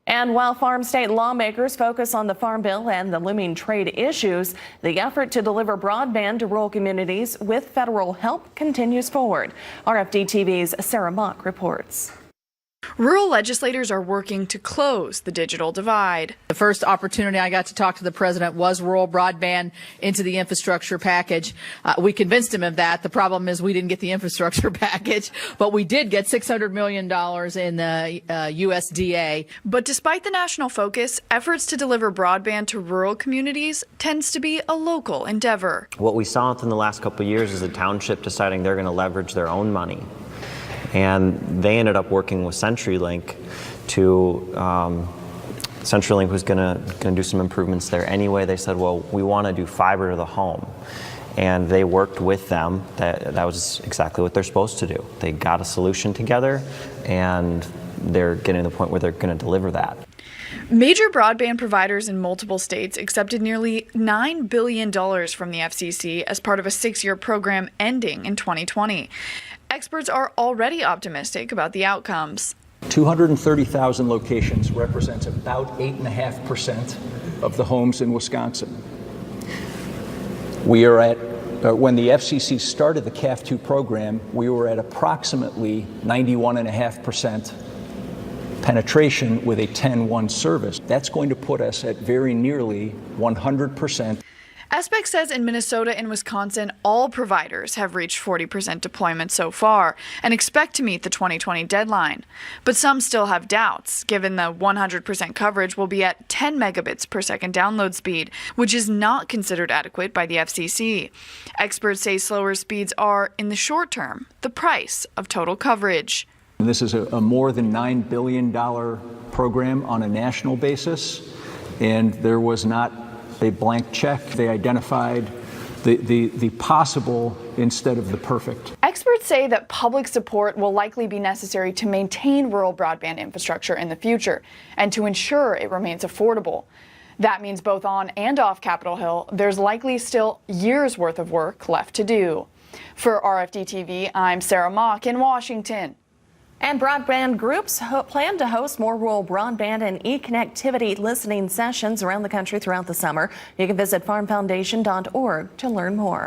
And while farm state lawmakers focus on the Farm Bill and the looming trade issues, the effort to deliver broadband to rural communities with federal help continues forward. RFD-TV's Sarah Mock reports. Rural legislators are working to close the digital divide. The first opportunity I got to talk to the president was rural broadband into the infrastructure package. We convinced him of that. The problem is we didn't get the infrastructure package, but we did get $600 million in the USDA. But despite the national focus, efforts to deliver broadband to rural communities tends to be a local endeavor. What we saw within the last couple of years is a township deciding they're going to leverage their own money. And they ended up working with CenturyLink to, CenturyLink was going to do some improvements there anyway. They said, well, we want to do fiber to the home. And they worked with them. That was exactly what they're supposed to do. They got a solution together, and they're getting to the point where they're going to deliver that. Major broadband providers in multiple states accepted nearly $9 billion from the FCC as part of a 6-year program ending in 2020. Experts are already optimistic about the outcomes. 230,000 locations represents about 8.5% of the homes in Wisconsin. We are at, when the FCC started the CAF2 program, we were at approximately 91.5% penetration with a 10-1 service. That's going to put us at very nearly 100%. SBEC says in Minnesota and Wisconsin, all providers have reached 40% deployment so far and expect to meet the 2020 deadline. But some still have doubts, given the 100% coverage will be at 10 megabits per second download speed, which is not considered adequate by the FCC. Experts say slower speeds are, in the short term, the price of total coverage. This is a more than $9 billion program on a national basis, and there was not a blank check. They identified the possible instead of the perfect. Experts say that public support will likely be necessary to maintain rural broadband infrastructure in the future and to ensure it remains affordable. That means both on and off Capitol Hill, there's likely still years' worth of work left to do. For RFD-TV, I'm Sarah Mock in Washington. And broadband groups plan to host more rural broadband and e-connectivity listening sessions around the country throughout the summer. You can visit farmfoundation.org to learn more.